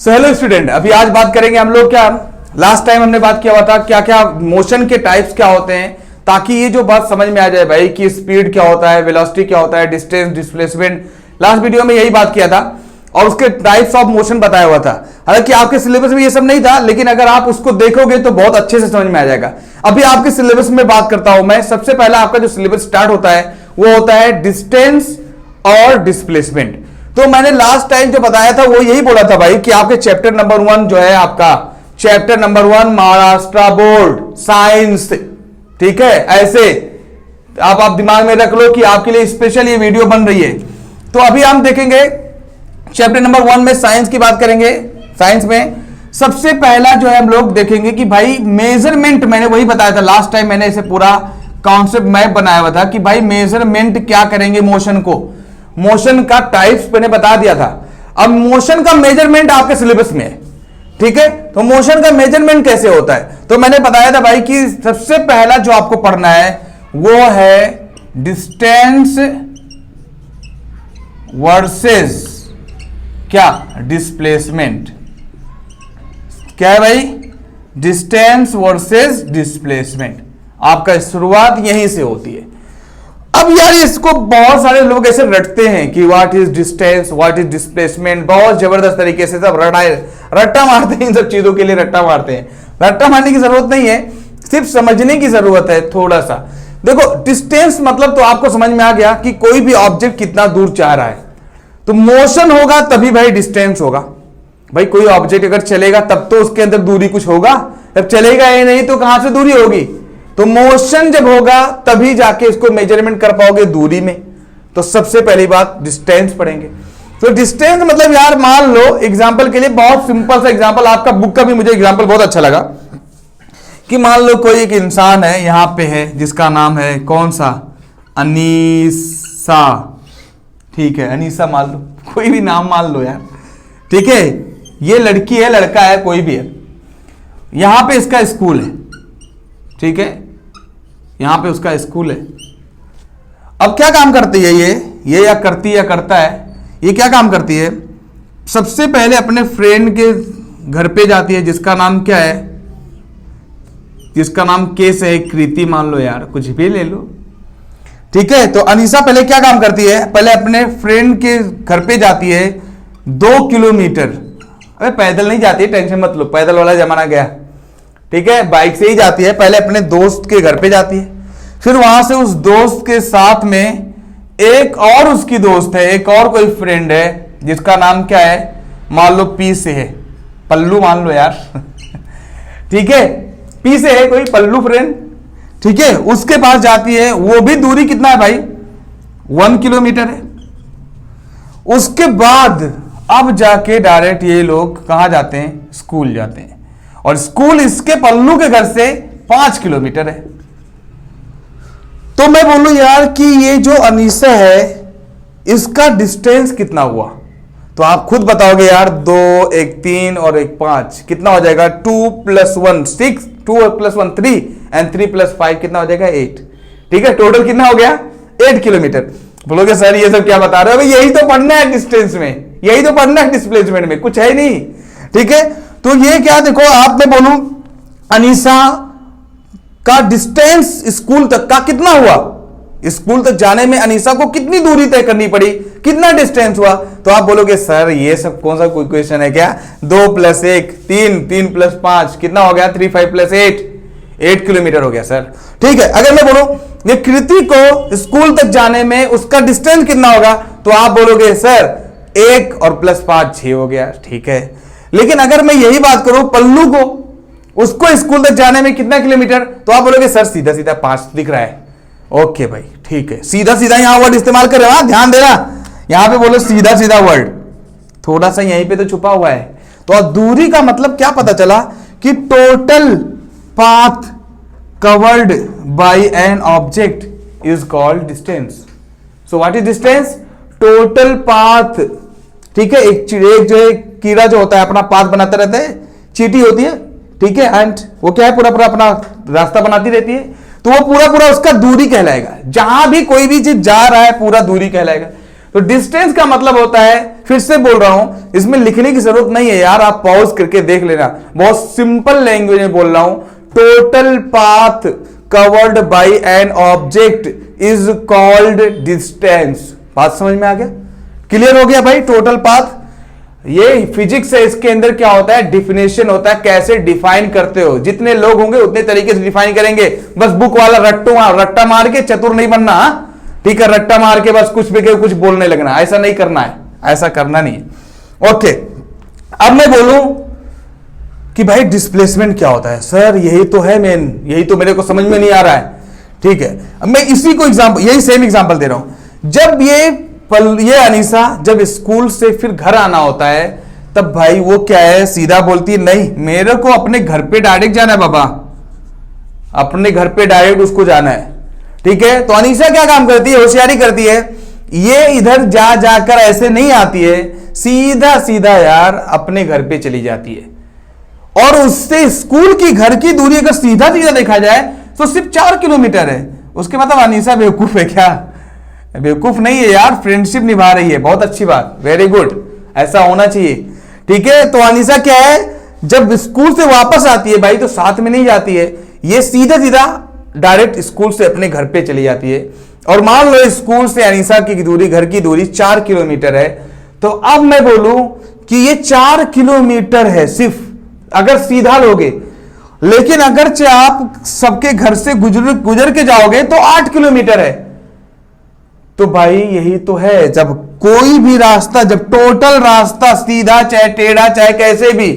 So hello student, अभी आज बात करेंगे हम लोग क्या लास्ट टाइम हमने बात किया हुआ था क्या क्या मोशन के टाइप्स क्या होते हैं, ताकि ये जो बात समझ में आ जाए भाई कि स्पीड क्या होता है, वेलोसिटी क्या होता है, डिस्टेंस, डिस्प्लेसमेंट। लास्ट वीडियो में यही बात किया था और उसके टाइप्स ऑफ मोशन बताया हुआ था। हालांकि आपके सिलेबस में ये सब नहीं था, लेकिन अगर आप उसको देखोगे तो बहुत अच्छे से समझ में आ जाएगा। अभी आपके सिलेबस में बात करता हूं मैं। सबसे पहला आपका जो सिलेबस स्टार्ट होता है वो होता है डिस्टेंस और डिस्प्लेसमेंट। तो मैंने लास्ट टाइम जो बताया था वो यही बोला था भाई कि आपके चैप्टर नंबर 1 जो है, आपका chapter number 1 Maharashtra board science, ठीक है। ऐसे आप दिमाग में रख लो कि आपके लिए स्पेशल ये वीडियो बन रही है। तो अभी हम देखेंगे चैप्टर नंबर 1 में साइंस की बात करेंगे। साइंस में सबसे पहला जो है हम लोग देखेंगे कि भाई मेजरमेंट, मैंने वही बताया था लास्ट टाइम, मैंने इसे पूरा कॉन्सेप्ट मैप बनाया हुआ था कि भाई मेजरमेंट क्या करेंगे, मोशन को, मोशन का टाइप्स मैंने बता दिया था। अब मोशन का मेजरमेंट आपके सिलेबस में है, ठीक है। तो मोशन का मेजरमेंट कैसे होता है, तो मैंने बताया था भाई कि सबसे पहला जो आपको पढ़ना है वो है डिस्टेंस वर्सेस क्या, डिस्प्लेसमेंट। क्या है भाई, डिस्टेंस वर्सेस डिस्प्लेसमेंट। आपका शुरुआत यहीं से होती है। अब यार इसको बहुत सारे लोग ऐसे रटते हैं कि what is distance, what is displacement, बहुत जबरदस्त तरीके से सब रट्टा मारते हैं। इन सब चीजों के लिए रट्टा मारते हैं। रट्टा मारने की जरूरत नहीं है, सिर्फ समझने की जरूरत है थोड़ा सा। देखो डिस्टेंस मतलब तो आपको समझ में आ गया कि कोई भी ऑब्जेक्ट कितना दूर जा रहा है। तो मोशन होगा तभी भाई डिस्टेंस होगा। भाई कोई ऑब्जेक्ट अगर चलेगा तब तो उसके अंदर दूरी कुछ होगा, जब चलेगा ही नहीं तो कहां से दूरी होगी। तो मोशन जब होगा तभी जाके इसको मेजरमेंट कर पाओगे दूरी में। तो सबसे पहली बात डिस्टेंस पढ़ेंगे। तो डिस्टेंस मतलब यार मान लो एग्जांपल के लिए, बहुत सिंपल सा एग्जांपल, आपका बुक का भी मुझे एग्जांपल बहुत अच्छा लगा कि मान लो कोई एक इंसान है यहां पे है जिसका नाम है कौन सा, अनीसा, ठीक है, अनीसा मान लो, कोई भी नाम मान लो यार, ठीक है। ये लड़की है, लड़का है, कोई भी है। यहां पे इसका स्कूल है, ठीक है, यहां पे उसका स्कूल है। अब क्या काम करती है ये या करती है या करता है, ये क्या काम करती है, सबसे पहले अपने फ्रेंड के घर पे जाती है जिसका नाम क्या है, जिसका नाम केस है, कृति मान लो यार, कुछ भी ले लो, ठीक है। तो अनीसा पहले क्या काम करती है, पहले अपने फ्रेंड के घर पे जाती है 2 किलोमीटर। अरे पैदल नहीं जाती है, टेंशन मत लो, पैदल वाला जमाना गया, ठीक है, बाइक से ही जाती है। पहले अपने दोस्त के घर पे जाती है, फिर वहां से उस दोस्त के साथ में एक और उसकी दोस्त है, एक और कोई फ्रेंड है जिसका नाम क्या है, मान लो पी से है, पल्लू मान लो यार ठीक है, पी से है कोई पल्लू फ्रेंड, ठीक है। उसके पास जाती है, वो भी दूरी कितना है भाई, 1 किलोमीटर है। उसके बाद अब जाके डायरेक्ट ये लोग कहां जाते हैं, स्कूल जाते हैं, और स्कूल इसके पल्लू के घर से 5 किलोमीटर है। तो मैं बोलूं यार कि ये जो अनीसा है इसका डिस्टेंस कितना हुआ, तो आप खुद बताओगे यार, 2 1 3 और 1 5 कितना हो जाएगा, 2 + 1 6, 2 + 1 3 एंड 3 + 5 कितना हो जाएगा 8, ठीक है। टोटल कितना हो गया, 8 किलोमीटर। बोलोगे सर ये सब क्या बता रहे हो, भाई यही तो पढ़ना है डिस्टेंस में, यही तो पढ़ना है डिस्प्लेसमेंट में, कुछ है नहीं, ठीक है। तो ये क्या, देखो आप, मैं बोलूं अनीसा का डिस्टेंस स्कूल तक का कितना हुआ, स्कूल तक जाने में अनीसा को कितनी दूरी तय करनी पड़ी, कितना डिस्टेंस हुआ। तो आप बोलोगे सर ये सब कौन सा कोई क्वेश्चन है क्या, 2 + 1 3, 3 + 5 कितना हो गया, 3 5 + 8 8 किलोमीटर हो गया सर, ठीक है। अगर मैं बोलूं ये कृति को स्कूल तक जाने में उसका डिस्टेंस कितना होगा, तो आप बोलोगे सर 1 और +5 6 हो गया, ठीक है। लेकिन अगर मैं यही बात करूं पल्लू को, उसको स्कूल तक जाने में कितना किलोमीटर, तो आप बोलोगे सर सीधा सीधा 5 दिख रहा है। ओके भाई ठीक है, सीधा सीधा यहां वर्ड इस्तेमाल कर रहे हो, ध्यान देना, यहां पे बोलो सीधा सीधा वर्ड, थोड़ा सा यहीं पे तो छुपा हुआ है। तो अब दूरी का मतलब क्या पता चला कि total path covered by an object is called distance. So what is distance, total path, ठीक है। एक जो है कीड़ा जो होता है अपना पाथ बनाता रहता है, चींटी होती है, ठीक है, एंड वो क्या है पूरा पूरा अपना रास्ता बनाती रहती है। तो वो पूरा पूरा उसका दूरी कहलाएगा, जहां भी कोई भी चीज जा रहा है पूरा दूरी कहलाएगा। तो डिस्टेंस का मतलब होता है, फिर से बोल रहा हूं, इसमें लिखने की जरूरत नहीं है यार, आप पॉज करके देख लेना, बहुत सिंपल लैंग्वेज में बोल रहा हूं। Total path covered by an object is called distance. बात समझ में आ गया? क्लियर हो गया भाई? टोटल पाथ, ये फिजिक्स है, इसके अंदर क्या होता है, डिफिनेशन होता है, कैसे डिफाइन करते हो। जितने लोग होंगे उतने तरीके से डिफाइन करेंगे, बस बुक वाला रट्टा मार के चतुर नहीं बनना, ठीक है? रट्टा मार के बस कुछ भी कुछ बोलने लगना, ऐसा नहीं करना है, ऐसा करना नहीं है। ओके, अब मैं बोलूं कि भाई डिस्प्लेसमेंट क्या होता है? सर यही तो है मेन, यही तो मेरे को समझ में नहीं आ रहा है, ठीक है? अब मैं इसी को एग्जांपल, यही सेम एग्जांपल दे रहा हूं। जब ये अनीसा जब स्कूल से फिर घर आना होता है, तब भाई वो क्या है, सीधा बोलती है नहीं मेरे को अपने घर पे डायरेक्ट जाना है बाबा, अपने घर पे डायरेक्ट उसको जाना है, ठीक है? तो अनीसा क्या काम करती है, होशियारी करती है, ये इधर जा जाकर ऐसे नहीं आती है, सीधा सीधा यार अपने घर पे चली जाती है। और उससे स्कूल की घर की दूरी अगर सीधा सीधा देखा जाए तो सिर्फ 4 किलोमीटर है। उसके मतलब अनीसा बेवकूफ है क्या? बेवकूफ नहीं है यार, फ्रेंडशिप निभा रही है, बहुत अच्छी बात, वेरी गुड, ऐसा होना चाहिए, ठीक है? तो अनीसा क्या है, जब स्कूल से वापस आती है भाई तो साथ में नहीं जाती है, ये सीधा सीधा डायरेक्ट स्कूल से अपने घर पे चली जाती है। और मान लो स्कूल से अनीसा की दूरी, घर की दूरी 4 किलोमीटर है, तो अब मैं बोलूं कि ये 4 किलोमीटर है सिर्फ अगर सीधा लोगे, लेकिन अगर आप सबके घर से गुजर के जाओगे तो 8 किलोमीटर है। तो भाई यही तो है, जब कोई भी रास्ता, जब टोटल रास्ता सीधा चाहे टेढ़ा चाहे कैसे भी,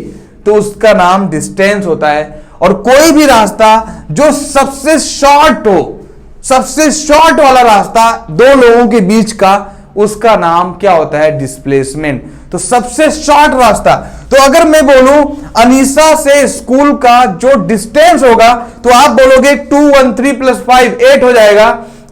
तो उसका नाम डिस्टेंस होता है। और कोई भी रास्ता जो सबसे शॉर्ट हो, सबसे शॉर्ट वाला रास्ता दो लोगों के बीच का, उसका नाम क्या होता है, डिस्प्लेसमेंट। तो सबसे शॉर्ट रास्ता, तो अगर मैं बोलूं अनीसा से स्कूल का जो डिस्टेंस होगा, तो आप बोलोगे 213 + 5 8 हो जाएगा,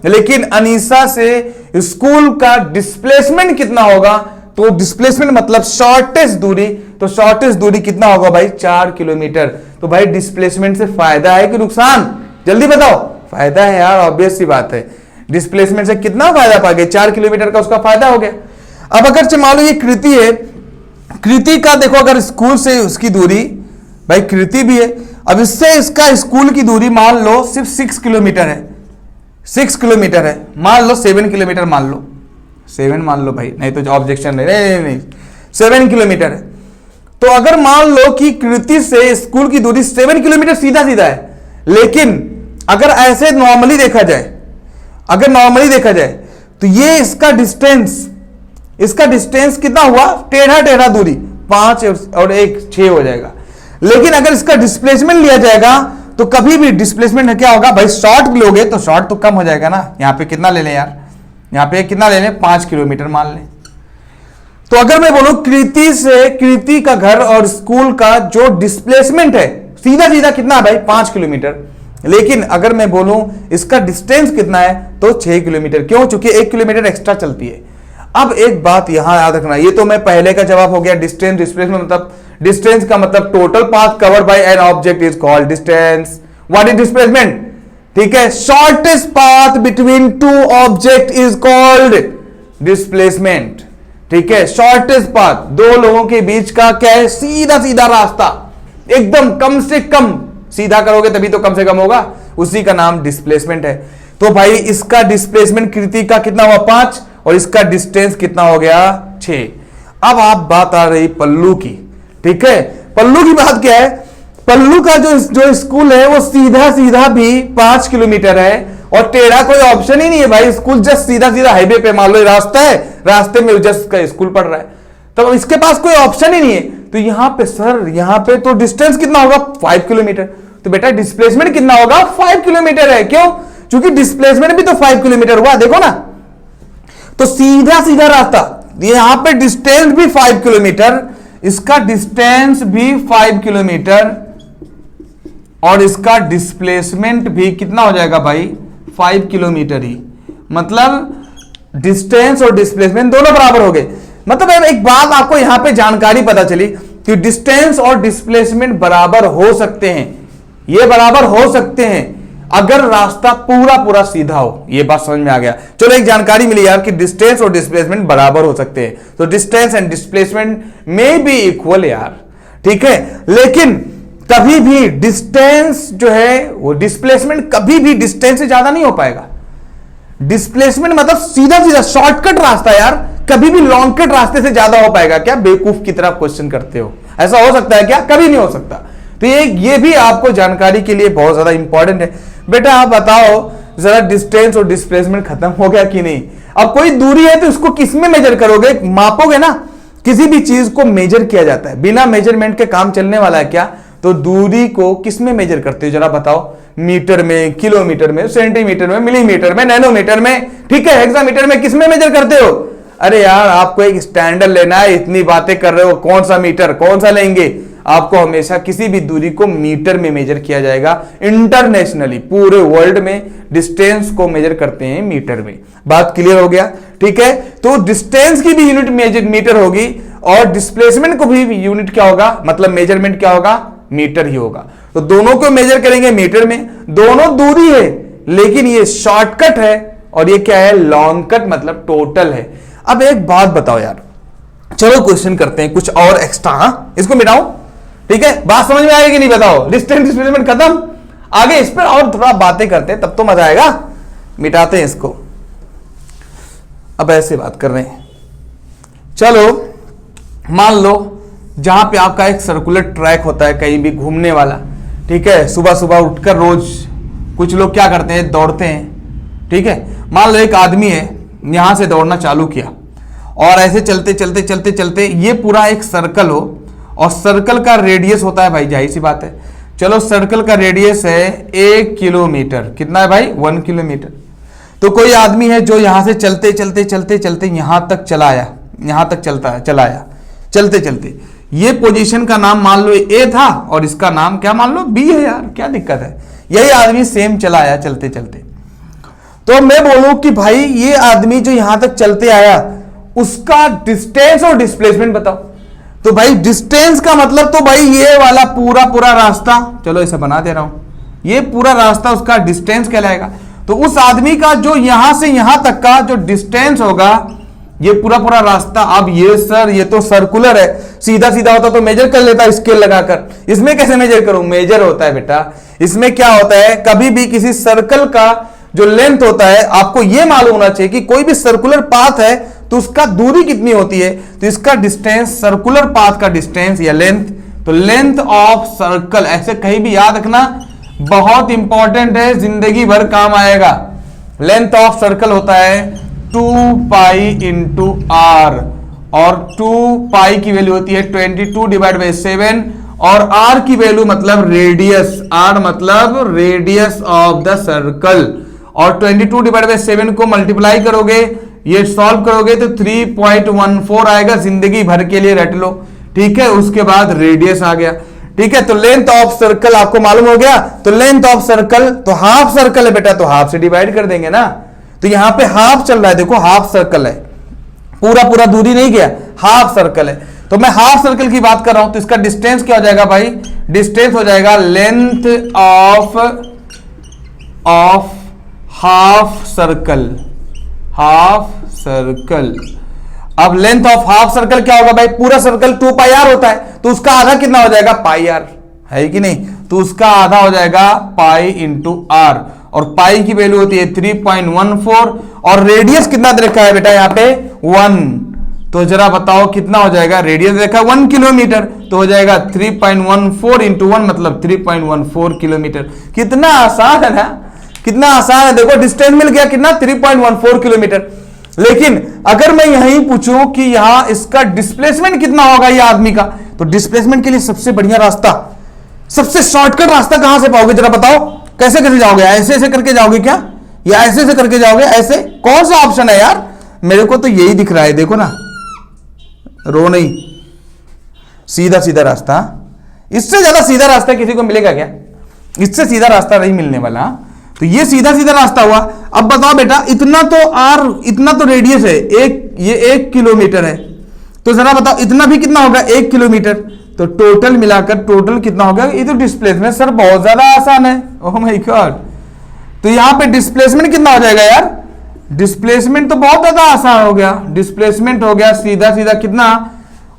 लेकिन अनीसा से स्कूल का डिस्प्लेसमेंट कितना होगा, तो डिस्प्लेसमेंट मतलब शॉर्टेस्ट दूरी, तो शॉर्टेस्ट दूरी कितना होगा भाई, 4 किलोमीटर। तो भाई डिस्प्लेसमेंट से फायदा है कि नुकसान, जल्दी बताओ? फायदा है यार, ऑब्वियस सी बात है, डिस्प्लेसमेंट से कितना फायदा पा गए, 4 किलोमीटर का उसका फायदा हो गया। अब अगर मान लो ये कृति है, कृति का देखो अगर स्कूल से उसकी दूरी, भाई कृति भी है, अब इससे इसका स्कूल की दूरी मान लो सिर्फ 6 किलोमीटर है, 6 किलोमीटर है, मान लो 7 किलोमीटर मान लो, 7 मान लो भाई, नहीं तो ऑब्जेक्शन नहीं, 7 किलोमीटर है। तो अगर मान लो कि कृति से स्कूल की दूरी 7 किलोमीटर सीधा सीधा है, लेकिन अगर ऐसे नॉर्मली देखा जाए, अगर नॉर्मली देखा जाए तो ये इसका डिस्टेंस कितना हुआ, टेढ़ा टेढ़ा दूरी 5 और 1 6 हो जाएगा। लेकिन अगर इसका डिस्प्लेसमेंट लिया जाएगा तो कभी भी डिस्प्लेसमेंट क्या होगा भाई, शॉर्ट लोगे तो शॉर्ट तो कम हो जाएगा ना। यहां पे कितना ले लें यार, यहां पे कितना ले लें, 5 किलोमीटर मान लें। तो अगर मैं बोलूं कृति का घर और स्कूल का जो डिस्प्लेसमेंट है सीधा सीधा कितना है भाई, 5 किलोमीटर, लेकिन अगर मैं बोलूं इसका डिस्टेंस कितना है तो 6 किलोमीटर। क्यों? क्योंकि 1 किलोमीटर एक्स्ट्रा चलती है। अब एक बात यहां याद रखना, ये तो मैं पहले का जवाब हो गया, डिस्टेंस डिस्प्लेसमेंट मतलब, डिस्टेंस का मतलब total path covered by an object is called distance. What is displacement? ठीक है, shortest path between 2 object is called displacement. ठीक है, शॉर्टेस्ट पाथ, दो लोगों के बीच का क्या है, सीधा सीधा रास्ता, एकदम कम से कम सीधा करोगे तभी तो कम से कम होगा, उसी का नाम डिस्प्लेसमेंट है। तो भाई इसका डिस्प्लेसमेंट कृति का कितना हुआ, 5, और इसका डिस्टेंस कितना हो गया, 6। अब आप बात आ रही पल्लू की। ठीक है, पल्लू की बात क्या है, पल्लू का जो स्कूल है वो सीधा सीधा भी 5 किलोमीटर है और टेढ़ा कोई ऑप्शन ही नहीं है भाई। स्कूल जस्ट सीधा सीधा हाईवे पे, मान लो रास्ता है, रास्ते में जस्ट का स्कूल पड़ रहा है, तो इसके पास कोई ऑप्शन ही नहीं है। तो यहां पे सर, यहां पे तो डिस्टेंस कितना होगा, 5 किलोमीटर। तो बेटा डिस्प्लेसमेंट कितना होगा, 5 किलोमीटर है। क्यों? क्योंकि डिस्प्लेसमेंट भी तो 5 किलोमीटर हुआ, देखो ना। तो सीधा सीधा रास्ता, यहां पे डिस्टेंस भी 5 किलोमीटर, इसका डिस्टेंस भी 5 किलोमीटर, और इसका डिस्प्लेसमेंट भी कितना हो जाएगा भाई, 5 किलोमीटर ही। मतलब डिस्टेंस और डिस्प्लेसमेंट दोनों बराबर हो गए। मतलब एक बात आपको यहां पे जानकारी पता चली कि डिस्टेंस और डिस्प्लेसमेंट बराबर हो सकते हैं, ये बराबर हो सकते हैं। अगर रास्ता पूरा पूरा सीधा हो। ये बात समझ में आ गया। चलो एक जानकारी मिली यार कि डिस्टेंस और डिस्प्लेसमेंट बराबर हो सकते हैं, तो डिस्टेंस एंड डिस्प्लेसमेंट में बी इक्वल यार, ठीक है। लेकिन कभी भी डिस्टेंस जो है वो डिस्प्लेसमेंट कभी भी डिस्टेंस से ज्यादा नहीं हो पाएगा। डिस्प्लेसमेंट मतलब सीधा सीधा शॉर्टकट रास्ता यार, कभी भी लॉन्ग कट रास्ते से ज्यादा हो पाएगा क्या? बेवकूफ की तरह क्वेश्चन करते हो, ऐसा हो सकता है क्या? कभी नहीं हो सकता। तो ये भी आपको जानकारी के लिए बहुत ज्यादा इंपॉर्टेंट है। बेटा आप बताओ जरा, डिस्टेंस और डिस्प्लेसमेंट खत्म हो गया कि नहीं? अब कोई दूरी है तो उसको किस में मेजर करोगे? मापोगे ना। किसी भी चीज को मेजर किया जाता है, बिना मेजरमेंट के काम चलने वाला है क्या? तो दूरी को किस में मेजर करते हो जरा बताओ? मीटर में, किलोमीटर में, सेंटीमीटर में, मिलीमीटर में, नैनोमीटर में, ठीक है, हेक्सामीटर में, किस में मेजर करते हो? अरे यार आपको एक स्टैंडर्ड लेना है, इतनी बातें कर रहे हो, कौन सा मीटर कौन सा लेंगे? आपको हमेशा किसी भी दूरी को मीटर में मेजर किया जाएगा। इंटरनेशनली पूरे वर्ल्ड में डिस्टेंस को मेजर करते हैं मीटर में। बात क्लियर हो गया? ठीक है, तो डिस्टेंस की भी यूनिट मीटर होगी और डिस्प्लेसमेंट को भी यूनिट क्या होगा, मतलब मेजरमेंट क्या होगा? मीटर ही होगा। तो दोनों को मेजर करेंगे मीटर में। दोनों दूरी है, लेकिन ये शॉर्टकट है और ये क्या है? लॉन्ग कट, मतलब टोटल है। अब एक बात बताओ यार, चलो क्वेश्चन करते हैं कुछ और एक्स्ट्रा। हाँ, इसको मिटाओ, ठीक है? बात समझ में आएगी नहीं? बताओ, डिस्टेंस डिस्प्लेसमेंट खत्म, आगे इस पर और थोड़ा बातें करते हैं, तब तो मजा आएगा। मिटाते हैं इसको। अब ऐसे बात कर रहे हैं, चलो मान लो जहां पे आपका एक सर्कुलर ट्रैक होता है कहीं भी घूमने वाला, ठीक है, सुबह सुबह उठकर रोज कुछ लोग क्या करते हैं? दौड़ते हैं, ठीक है। मान लो एक आदमी है, यहां से दौड़ना चालू किया और ऐसे चलते चलते चलते चलते ये पूरा एक सर्कल हो, और सर्कल का रेडियस होता है भाई, जाहिर सी बात है, चलो सर्कल का रेडियस है 1 किलोमीटर। कितना है भाई? 1 किलोमीटर। तो कोई आदमी है जो यहां से चलते चलते चलते चलते यहां तक चला आया, यहां तक चला आया, चलते चलते ये पोजीशन का नाम मान लो ए था और इसका नाम क्या मान लो बी है यार, क्या दिक्कत है? यही आदमी सेम चला आया चलते चलते। तो मैं बोलूं कि भाई ये आदमी जो यहां तक चलते आया उसका डिस्टेंस और डिस्प्लेसमेंट बताओ। तो भाई डिस्टेंस का मतलब तो भाई ये वाला पूरा पूरा रास्ता, चलो इसे बना दे रहा हूं, ये पूरा रास्ता उसका डिस्टेंस कहलाएगा। तो उस आदमी का जो यहां से यहां तक का जो डिस्टेंस होगा, ये पूरा पूरा रास्ता। अब ये सर ये तो सर्कुलर है, सीधा सीधा होता तो मेजर कर लेता स्केल लगाकर, इसमें कैसे मेजर करूं? मेजर होता है बेटा, इसमें क्या होता है, कभी भी किसी सर्कल का जो लेंथ होता है, आपको यह मालूम होना चाहिए कि कोई भी सर्कुलर पाथ है तो उसका दूरी कितनी होती है। तो इसका डिस्टेंस, सर्कुलर पाथ का डिस्टेंस या लेंथ, तो लेंथ ऑफ सर्कल, ऐसे कहीं भी याद रखना, बहुत इंपॉर्टेंट है, जिंदगी भर काम आएगा। लेंथ ऑफ सर्कल होता है 2 पाई इंटू आर, और 2 पाई की वैल्यू होती है 22/7, और आर की वैल्यू मतलब रेडियस, आर मतलब रेडियस ऑफ द सर्कल, और 22/7 को मल्टीप्लाई करोगे, ये सॉल्व करोगे तो 3.14 आएगा, जिंदगी भर के लिए रट लो, ठीक है। उसके बाद रेडियस आ गया, ठीक है। तो लेंथ ऑफ सर्कल आपको मालूम हो गया। तो लेंथ ऑफ सर्कल तो हाफ सर्कल है बेटा, तो हाफ से डिवाइड कर देंगे ना। तो यहां पे हाफ चल रहा है, देखो हाफ सर्कल है, पूरा पूरा दूरी नहीं गया, हाफ सर्कल है। तो मैं हाफ सर्कल की बात कर रहा हूं, तो इसका डिस्टेंस क्या हो जाएगा भाई? डिस्टेंस हो जाएगा length of half circle, half circle. अब लेंथ ऑफ हाफ सर्कल क्या होगा भाई? पूरा सर्कल 2 पाई आर होता है, तो उसका आधा कितना हो जाएगा? पाई आर, है कि नहीं? तो उसका आधा हो जाएगा पाई इंटू आर, और पाई की वैल्यू होती है 3.14, और रेडियस कितना दे रखा है बेटा यहाँ पे? 1। तो जरा बताओ कितना हो जाएगा? रेडियस देखा 1 किलोमीटर, तो हो जाएगा 3.14 इंटू 1 मतलब 3.14 किलोमीटर। कितना आसान है ना, कितना आसान है। देखो डिस्टेंस मिल गया कितना? 3.14 किलोमीटर। लेकिन अगर मैं यहीं पूछूं कि यहां इसका डिस्प्लेसमेंट कितना होगा ये आदमी का, तो डिस्प्लेसमेंट के लिए सबसे बढ़िया रास्ता, सबसे शॉर्टकट रास्ता कहां से पाओगे जरा बताओ? कैसे कैसे जाओगे? ऐसे ऐसे करके जाओगे क्या, या ऐसे ऐसे करके जाओगे? ऐसे कौन सा ऑप्शन है यार? मेरे को तो यही दिख रहा है, देखो ना, रो नहीं, सीधा सीधा रास्ता। इससे ज्यादा सीधा रास्ता किसी को मिलेगा क्या? इससे सीधा रास्ता नहीं मिलने वाला। तो ये सीधा सीधा रास्ता हुआ। अब बताओ बेटा, इतना तो आर, इतना तो रेडियस है, ये 1 किलोमीटर है, तो जरा बताओ इतना भी कितना होगा? 1 किलोमीटर। तो टोटल मिलाकर टोटल कितना होगा? ये तो डिस्प्लेसमेंट सर बहुत ज्यादा आसान है। ओह माय गॉड, तो यहां पे डिस्प्लेसमेंट कितना हो जाएगा यार, डिस्प्लेसमेंट तो बहुत ज्यादा आसान हो गया, डिस्प्लेसमेंट हो गया सीधा सीधा कितना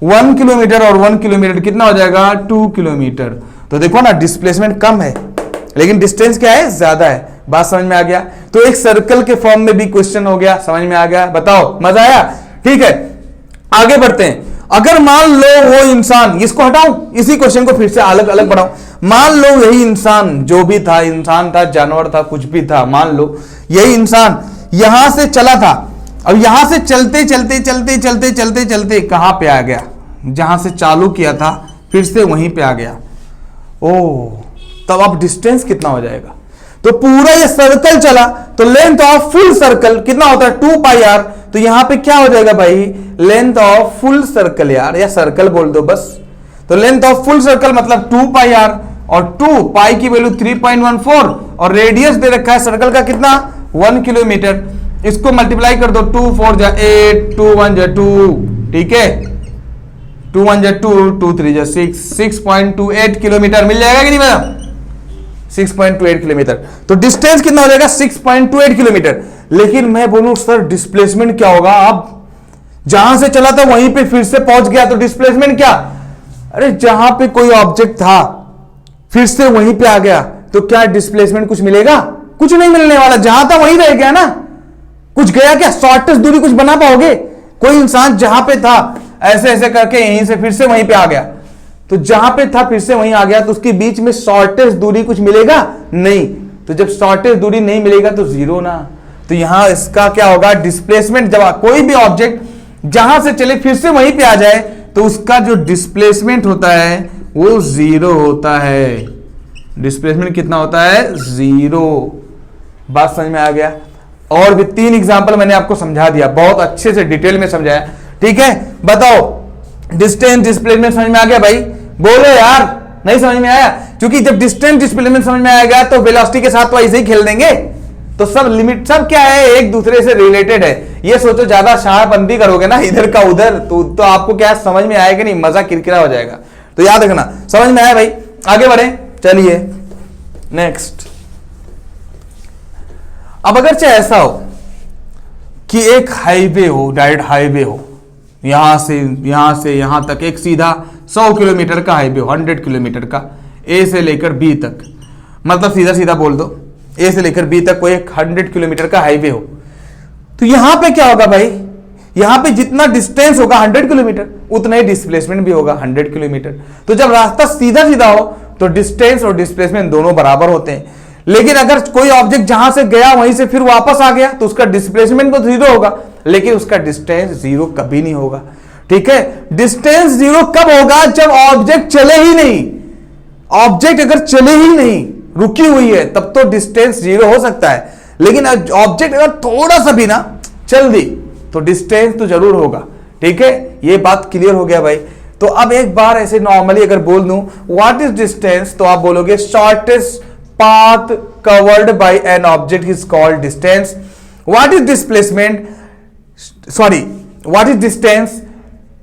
1 किलोमीटर, और 1 किलोमीटर कितना हो जाएगा 2 किलोमीटर। तो देखो ना डिस्प्लेसमेंट कम है लेकिन डिस्टेंस क्या है, ज्यादा है। बात समझ में आ गया। तो एक सर्कल के फॉर्म में भी क्वेश्चन हो गया, समझ में आ गया, बताओ मजा आया। ठीक है आगे बढ़ते हैं। अगर मान लो वो इंसान, इसको हटाऊं, इसी क्वेश्चन को फिर से अलग अलग पढ़ाऊं। मान लो यही इंसान जो भी था, इंसान था, जानवर था, कुछ भी था, मान लो यही इंसान यहां से चला था। अब यहां से चलते चलते चलते चलते चलते चलते कहां पे आ गया, जहां से चालू किया था फिर से वहीं पे आ गया। ओ तब अब डिस्टेंस कितना हो जाएगा, तो पूरा ये सर्कल चला तो लेंथ ऑफ फुल सर्कल कितना होता है 2 पाई आर। तो यहां पे क्या हो जाएगा भाई, लेंथ ऑफ फुल सर्कल यार, या सर्कल बोल दो बस। तो लेंथ ऑफ फुल सर्कल मतलब 2 पाई आर, और 2 पाई की वैल्यू 3.14, और रेडियस दे रखा है सर्कल का कितना 1 किलोमीटर। इसको मल्टीप्लाई कर दो, 2 4 जा 8, 2 1 जा 2, ठीक है 2 1 जा 2, 2 3 जा 6, 6.28 किलोमीटर मिल जाएगा कि नहीं मैडम, 6.28 किलोमीटर। तो डिस्टेंस कितना हो जाएगा 6.28 किलोमीटर। लेकिन मैं बोलूं सर डिस्प्लेसमेंट क्या होगा, अब जहां से चला था वहीं पे फिर से पहुंच गया तो डिस्प्लेसमेंट क्या, अरे जहां पे कोई ऑब्जेक्ट था फिर से वहीं पे आ गया तो क्या डिस्प्लेसमेंट कुछ मिलेगा, कुछ नहीं मिलने वाला, जहां था वहीं रह गया ना, कुछ गया क्या, शॉर्टेस्ट दूरी कुछ बना पाओगे। कोई इंसान जहां पे था ऐसे ऐसे करके यहीं से फिर से वहीं पे आ गया, तो जहां पे था फिर से वहीं आ गया, तो उसके बीच में शॉर्टेस्ट दूरी कुछ मिलेगा नहीं। तो जब शॉर्टेस्ट दूरी नहीं मिलेगा तो जीरो ना। तो यहां इसका क्या होगा डिस्प्लेसमेंट, जब कोई भी ऑब्जेक्ट जहां से चले फिर से वहीं पे आ जाए तो उसका जो डिस्प्लेसमेंट होता है वो जीरो होता है। डिस्प्लेसमेंट कितना होता है, जीरो। बात समझ में आ गया। और भी 3 एग्जांपल मैंने आपको समझा दिया, बहुत अच्छे से डिटेल में समझाया। ठीक है बताओ डिस्टेंस डिस्प्लेसमेंट समझ में आ गया भाई, बोलो यार नहीं समझ में आया, क्योंकि जब डिस्टेंस डिस्प्लेसमेंट समझ में आएगा तो वेलोसिटी के साथ तो ऐसे ही खेल देंगे, तो सब लिमिट सब क्या है एक दूसरे से रिलेटेड है। ये सोचो ज्यादा शाहबंदी करोगे ना इधर का उधर तो आपको क्या समझ में आएगा नहीं, मजा किरकिरा हो जाएगा। तो याद रखना, समझ में आया भाई, आगे बढ़े चलिए नेक्स्ट। अब अगर चाहे ऐसा हो कि एक हाईवे हो, डायरेक्ट हाईवे हो, यहां से यहां तक एक सीधा 100 किलोमीटर का हाईवे हो, 100 किलोमीटर का, ए से लेकर बी तक, मतलब सीधा सीधा बोल दो ए से लेकर बी तक कोई 100 किलोमीटर का हाईवे हो। तो यहां पे क्या होगा भाई, यहां पे जितना डिस्टेंस होगा 100 किलोमीटर उतना ही डिस्प्लेसमेंट भी होगा 100 किलोमीटर। तो जब रास्ता सीधा सीधा हो तो डिस्टेंस और डिस्प्लेसमेंट दोनों बराबर होते हैं। लेकिन अगर कोई ऑब्जेक्ट जहां से गया वहीं से फिर वापस आ गया तो उसका डिस्प्लेसमेंट तो जीरो होगा लेकिन उसका डिस्टेंस जीरो कभी नहीं होगा। ठीक है, डिस्टेंस जीरो कब होगा, जब ऑब्जेक्ट चले ही नहीं। ऑब्जेक्ट अगर चले ही नहीं, रुकी हुई है, तब तो डिस्टेंस जीरो हो सकता है। लेकिन ऑब्जेक्ट अगर थोड़ा सा भी ना चल दी तो डिस्टेंस तो जरूर होगा। ठीक है, ये बात क्लियर हो गया भाई। तो अब एक बार ऐसे नॉर्मली अगर बोल दूं व्हाट इज डिस्टेंस, तो आप बोलोगे shortest path covered by an object is called distance. What is displacement, sorry what is distance,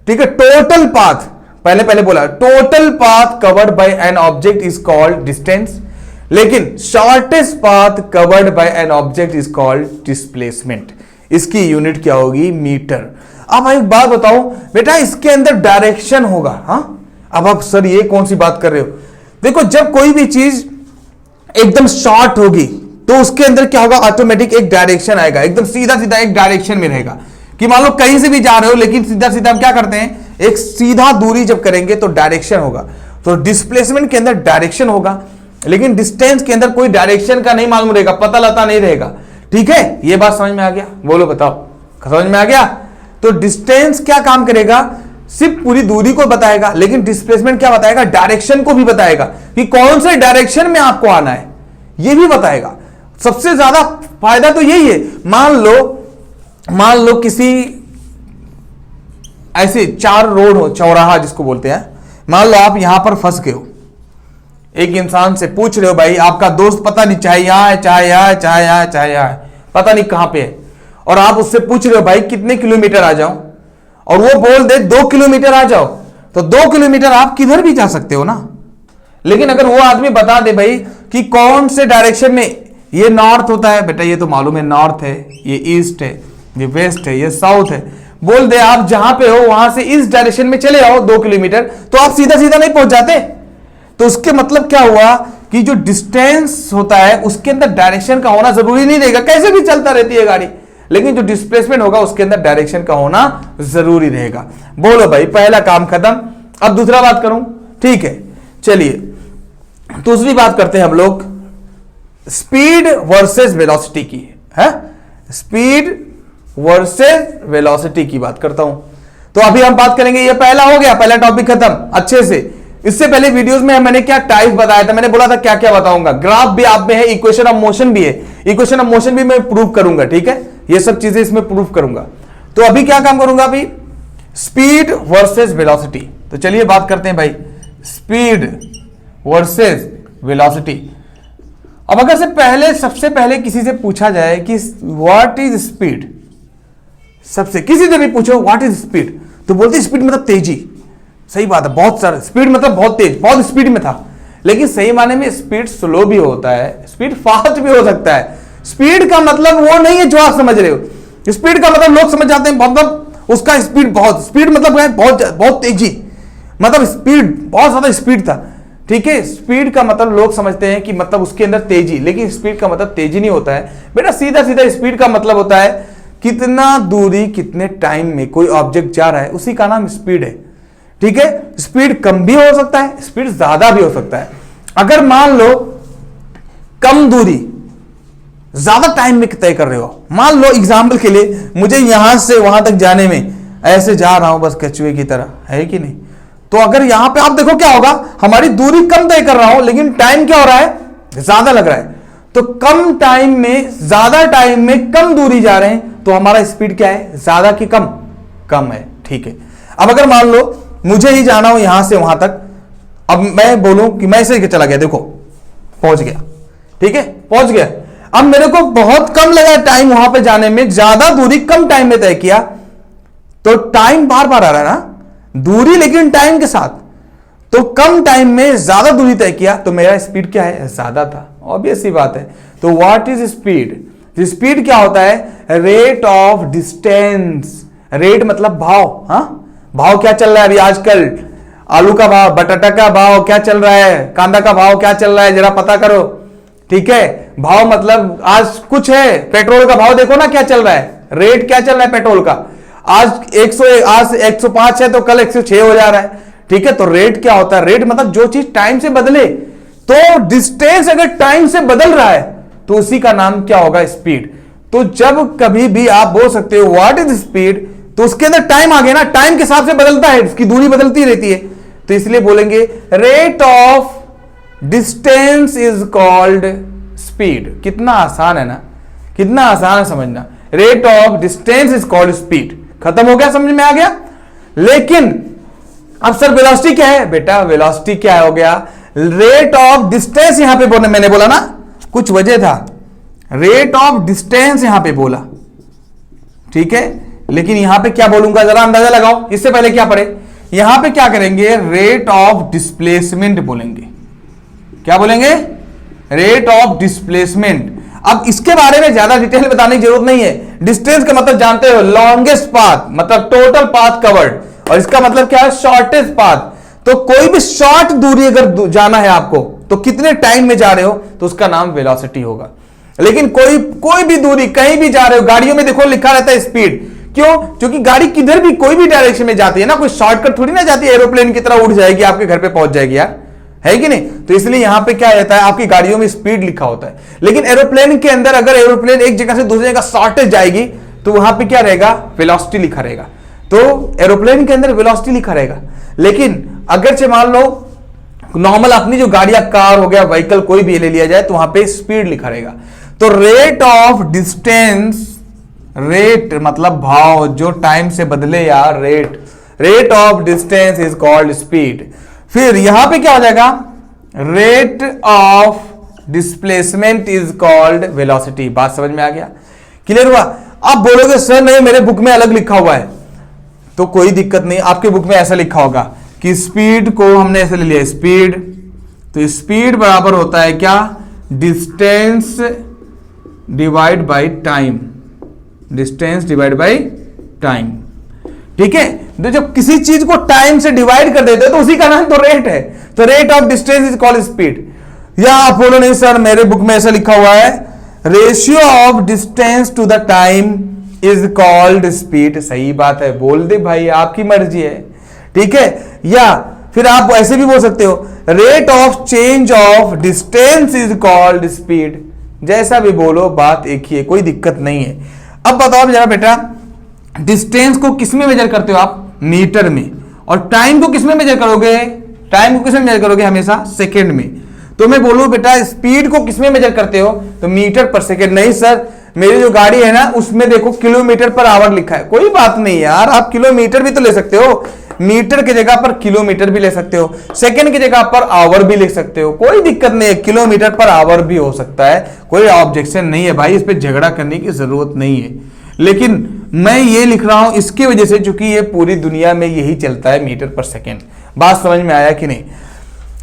ठीक है, total path, पहले पहले बोला total path covered by an object is called distance, लेकिन shortest path covered by an object is called displacement। इसकी unit क्या होगी, metre. अब एक बात बताओ बेटा, इसके अंदर डायरेक्शन होगा। हाँ अब आप सर ये कौन सी बात कर रहे हो, देखो जब कोई भी चीज एकदम शॉर्ट होगी तो उसके अंदर क्या होगा, ऑटोमेटिक एक डायरेक्शन आएगा, एकदम सीधा सीधा एक डायरेक्शन में रहेगा। कि मान लो कहीं से भी जा रहे हो लेकिन सीधा सीधा हम क्या करते हैं, एक सीधा दूरी जब करेंगे तो डायरेक्शन होगा। तो डिस्प्लेसमेंट के अंदर डायरेक्शन होगा लेकिन डिस्टेंस के अंदर कोई डायरेक्शन का नहीं मालूम रहेगा, पता लता नहीं रहेगा। ठीक है, ये बात समझ में आ गया, बोलो बताओ समझ में आ गया। तो डिस्टेंस क्या काम करेगा, सिर्फ पूरी दूरी को बताएगा, लेकिन डिस्प्लेसमेंट क्या बताएगा, डायरेक्शन को भी बताएगा कि कौन से डायरेक्शन में आपको आना है, ये भी बताएगा। सबसे ज्यादा फायदा तो यही है। मान लो किसी ऐसे 4 रोड हो, चौराहा जिसको बोलते हैं, मान लो आप यहां पर फंस गए हो, एक इंसान से पूछ रहे हो भाई आपका दोस्त पता नहीं चाहे यहां है चाहे यहां है चाहे यहां है चाहे यहां है, पता नहीं कहां पे है, और आप उससे पूछ रहे हो भाई कितने किलोमीटर आ जाऊं, और वो बोल दे 2 किलोमीटर आ जाओ, तो 2 किलोमीटर आप किधर भी जा सकते हो ना। लेकिन अगर वो आदमी बता दे भाई कि कौन से डायरेक्शन में ये नॉर्थ होता है बेटा, ये तो मालूम है, नॉर्थ है, ये ईस्ट है, ये वेस्ट है, ये साउथ है। बोल दे आप जहां पे हो वहां से इस डायरेक्शन में चले आओ 2 किलोमीटर, तो आप सीधा सीधा नहीं पहुंच जाते। तो उसके मतलब क्या हुआ कि जो डिस्टेंस होता है उसके अंदर डायरेक्शन का होना जरूरी नहीं रहेगा, कैसे भी चलता रहती है गाड़ी, लेकिन जो डिस्प्लेसमेंट होगा उसके अंदर डायरेक्शन का होना जरूरी रहेगा। बोलो भाई, पहला काम खत्म। अब दूसरा बात करूं, ठीक है, चलिए दूसरी बात करते हैं हम लोग स्पीड वर्सेस वेलोसिटी की है, स्पीड वर्सेस वेलोसिटी की बात करता हूं। तो अभी हम बात करेंगे, ये पहला हो गया, पहला टॉपिक खत्म अच्छे से। इससे पहले वीडियोस में मैंने क्या टाइप बताया था, मैंने बोला था क्या क्या बताऊंगा, ग्राफ भी आप में है, इक्वेशन ऑफ मोशन भी है, इक्वेशन ऑफ मोशन भी मैं प्रूव करूंगा, ठीक है, ये सब चीजें इसमें प्रूव करूंगा। तो अभी क्या काम करूंगा, अभी स्पीड वर्सेस वेलोसिटी। तो चलिए बात करते हैं भाई, स्पीड वर्सेस वेलोसिटी। अब अगर से पहले सबसे पहले किसी से पूछा जाए कि व्हाट इज स्पीड, सबसे किसी से भी पूछो व्हाट इज स्पीड, तो बोलते स्पीड मतलब तेजी। सही बात है, बहुत सारा स्पीड मतलब बहुत तेज, बहुत स्पीड में था, लेकिन सही माने में स्पीड स्लो भी होता है, स्पीड फास्ट भी हो सकता है। स्पीड का मतलब वो नहीं है जो आप समझ रहे हो। स्पीड का मतलब लोग समझ जाते हैं मतलब उसका स्पीड बहुत, स्पीड मतलब है बहुत बहुत तेजी, मतलब स्पीड बहुत ज्यादा स्पीड था, ठीक है। स्पीड का मतलब लोग समझते हैं कि मतलब उसके अंदर तेजी, लेकिन स्पीड का मतलब तेजी नहीं होता है बेटा, सीधा सीधा स्पीड का मतलब होता है कितना दूरी कितने टाइम में कोई ऑब्जेक्ट जा रहा है, उसी का नाम स्पीड है, ठीक है। स्पीड कम भी हो सकता है, स्पीड ज्यादा भी हो सकता है। अगर मान लो कम दूरी ज्यादा टाइम में तय कर रहे हो, मान लो एग्जाम्पल के लिए मुझे यहां से वहां तक जाने में ऐसे जा रहा हूं बस कछुए की तरह, है कि नहीं, तो अगर यहां पे आप देखो क्या होगा, हमारी दूरी कम तय कर रहा हूं लेकिन टाइम क्या हो रहा है, ज्यादा लग रहा है। तो कम टाइम में ज्यादा टाइम में कम दूरी जा रहे हैं, तो हमारा स्पीड क्या है, ज्यादा कि कम, कम है, ठीक है। अब अगर मान लो मुझे ही जाना हो यहां से वहां तक, अब मैं बोलूं कि मैं ऐसे चला गया, देखो पहुंच गया, ठीक है, पहुंच गया। अब मेरे को बहुत कम लगा टाइम वहां पे जाने में, ज्यादा दूरी कम टाइम में तय किया, तो टाइम बार बार आ रहा है ना, दूरी लेकिन टाइम के साथ, तो कम टाइम में ज्यादा दूरी तय किया, तो मेरा स्पीड क्या है, ज्यादा था, ऑब्वियस सी बात है। तो व्हाट इज स्पीड, स्पीड क्या होता है, रेट ऑफ डिस्टेंस, रेट मतलब भाव, हाँ भाव क्या चल रहा है अभी आजकल, आलू का भाव, बटाटा का भाव क्या चल रहा है, कांदा का भाव क्या चल रहा है, जरा पता करो, ठीक है। भाव मतलब आज कुछ है, पेट्रोल का भाव देखो ना क्या चल रहा है, रेट क्या चल रहा है पेट्रोल का, आज 105 है तो कल 106 हो जा रहा है, ठीक है। तो रेट क्या होता है, रेट मतलब जो चीज टाइम से बदले, तो डिस्टेंस अगर टाइम से बदल रहा है तो उसी का नाम क्या होगा, स्पीड। तो जब कभी भी आप बोल सकते हो व्हाट इज स्पीड, तो उसके अंदर टाइम आ गया ना, टाइम के हिसाब से बदलता है, इसकी दूरी बदलती रहती है, तो इसलिए बोलेंगे rate of distance is called speed. कितना आसान है ना, कितना आसान है समझना, rate of distance is called speed. खत्म हो गया, समझ में आ गया। लेकिन अब सर वेलोसिटी क्या है, बेटा वेलोसिटी क्या हो गया, रेट ऑफ डिस्टेंस यहां पे बोलने, मैंने बोला ना कुछ वजह था, रेट ऑफ डिस्टेंस यहां पे बोला, ठीक है। लेकिन यहां पे क्या बोलूंगा, जरा अंदाजा लगाओ, इससे पहले क्या पढ़े, यहां पे क्या करेंगे, रेट ऑफ डिस्प्लेसमेंट बोलेंगे। क्या बोलेंगे, रेट ऑफ डिस्प्लेसमेंट। अब इसके बारे में ज्यादा डिटेल बताने की जरूरत नहीं है, डिस्टेंस का मतलब जानते हो, लॉन्गेस्ट पाथ मतलब टोटल पाथ कवर्ड, और इसका मतलब क्या है, शॉर्टेस्ट पाथ। तो कोई भी शॉर्ट दूरी अगर जाना है आपको, तो कितने टाइम में जा रहे हो, तो उसका नाम वेलोसिटी होगा। लेकिन कोई भी दूरी कहीं भी जा रहे हो, गाड़ियों में देखो लिखा रहता है स्पीड, क्यों, क्योंकि गाड़ी किधर भी कोई भी डायरेक्शन में जाती है ना, कोई शॉर्टकट थोड़ी ना जाती है, एरोप्लेन की तरह उड़ जाएगी आपके घर पे पहुंच जाएगी यार, है कि नहीं। तो इसलिए यहां पे क्या रहता है, आपकी गाड़ियों में स्पीड लिखा होता है। लेकिन एरोप्लेन के अंदर अगर एरोप्लेन एक जगह से दूसरी जगह शॉर्टेज जाएगी, तो वहां पे क्या रहेगा, वेलोसिटी लिखा रहेगा। तो एरोप्लेन के अंदर वेलोसिटी लिखा रहेगा। लेकिन अगर से मान लो नॉर्मल अपनी जो गाड़ियां, कार हो गया, व्हीकल कोई भी ले लिया जाए, तो वहां पे स्पीड लिखा रहेगा। तो रेट ऑफ डिस्टेंस, रेट मतलब भाव जो टाइम से बदले यार, rate of distance is called speed. फिर यहां पे क्या हो जाएगा, rate of displacement is called velocity. बात समझ में आ गया, क्लियर हुआ। आप बोलोगे सर नहीं मेरे बुक में अलग लिखा हुआ है, तो कोई दिक्कत नहीं, आपके बुक में ऐसा लिखा होगा कि स्पीड को हमने ऐसे ले लिया स्पीड, तो स्पीड बराबर होता है क्या, distance divide by time, distance divide by time. ठीक है, तो जब किसी चीज को टाइम से डिवाइड कर देते हैं तो उसी का नाम तो रेट है। तो rate of distance is called speed. या आप बोलो नहीं सर मेरे बुक में ऐसा लिखा हुआ है, ratio of distance to the time is called speed. सही बात है, बोल दे भाई, आपकी मर्जी है। ठीक है, या फिर आप ऐसे भी बोल सकते हो, rate of change of distance is called speed. जैसा भी बोलो बात एक ही है, कोई दिक्कत नहीं है। अब बताओ जरा बेटा, डिस्टेंस को किस में मेजर करते हो आप? मीटर में। और टाइम को किस में मेजर करोगे? टाइम को किस में मेजर करोगे? हमेशा सेकंड में। तो मैं बोलूं बेटा स्पीड को किस में मेजर करते हो? तो मीटर पर सेकंड। नहीं सर मेरी जो गाड़ी है ना उसमें देखो किलोमीटर पर आवर लिखा है। कोई बात नहीं यार, आप किलोमीटर भी तो ले सकते हो, मीटर की जगह पर किलोमीटर भी ले सकते हो, सेकंड की जगह पर आवर भी ले सकते हो, कोई दिक्कत नहीं है। किलोमीटर पर आवर भी हो सकता है, कोई ऑब्जेक्शन नहीं है भाई, इस पर झगड़ा करने की जरूरत नहीं है। लेकिन मैं ये लिख रहा हूं इसकी वजह से क्योंकि ये पूरी दुनिया में यही चलता है, मीटर पर सेकेंड। बात समझ में आया कि नहीं?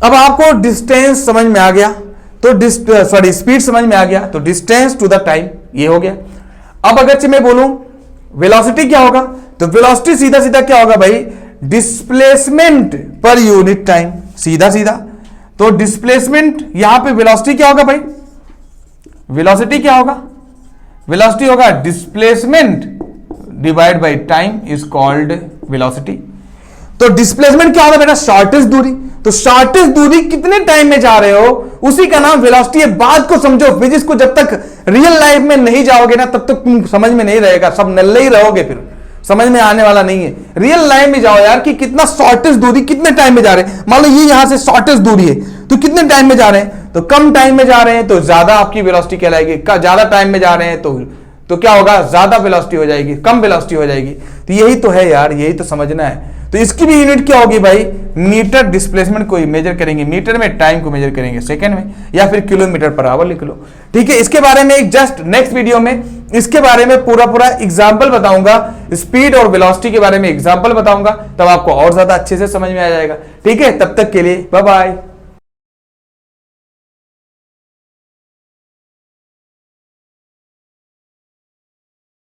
अब आपको डिस्टेंस समझ में आ गया तो स्पीड समझ में आ गया, तो डिस्टेंस टू द टाइम ये हो गया। अब अगर मैं बोलूं वेलोसिटी क्या होगा, तो वेलोसिटी सीधा सीधा क्या होगा भाई? डिस्प्लेसमेंट पर यूनिट टाइम, सीधा सीधा। तो डिस्प्लेसमेंट यहां पे वेलोसिटी क्या होगा भाई? वेलोसिटी क्या होगा? वेलोसिटी होगा displacement divide by time is called velocity. तो डिस्प्लेसमेंट क्या होगा बेटा? शॉर्टेस्ट दूरी। तो शॉर्टेस्ट दूरी कितने टाइम में जा रहे हो उसी का नाम वेलोसिटी है। बात को समझो, फिजिक्स को जब तक रियल लाइफ में नहीं जाओगे ना तब तक तुम समझ में नहीं रहेगा, सब नल्ले ही रहोगे, फिर समझ में आने वाला नहीं है। रियल लाइफ में जाओ यार कि कितना शॉर्टेस्ट दूरी कितने टाइम में जा रहे हैं। मान लो ये यहां से शॉर्टेस्ट दूरी है तो कितने टाइम में जा रहे हैं? तो कम टाइम में जा रहे हैं तो ज्यादा आपकी वेलोसिटी कहलाएगी, ज्यादा टाइम में जा रहे हैं तो क्या होगा? ज्यादा वेलोसिटी हो जाएगी, कम वेलोसिटी हो जाएगी। तो यही तो है यार, यही तो समझना है। तो इसकी भी यूनिट क्या होगी भाई? मीटर। डिस्प्लेसमेंट को मेजर करेंगे मीटर में, टाइम को मेजर करेंगे सेकंड में, या फिर किलोमीटर पर आवर लिख लो। ठीक है, इसके बारे में एक जस्ट नेक्स्ट वीडियो में इसके बारे में पूरा एग्जाम्पल बताऊंगा, स्पीड और वेलोसिटी के बारे में एग्जाम्पल बताऊंगा, तब आपको और ज्यादा अच्छे से समझ में आ जाएगा। ठीक है, तब तक के लिए बाय बाय।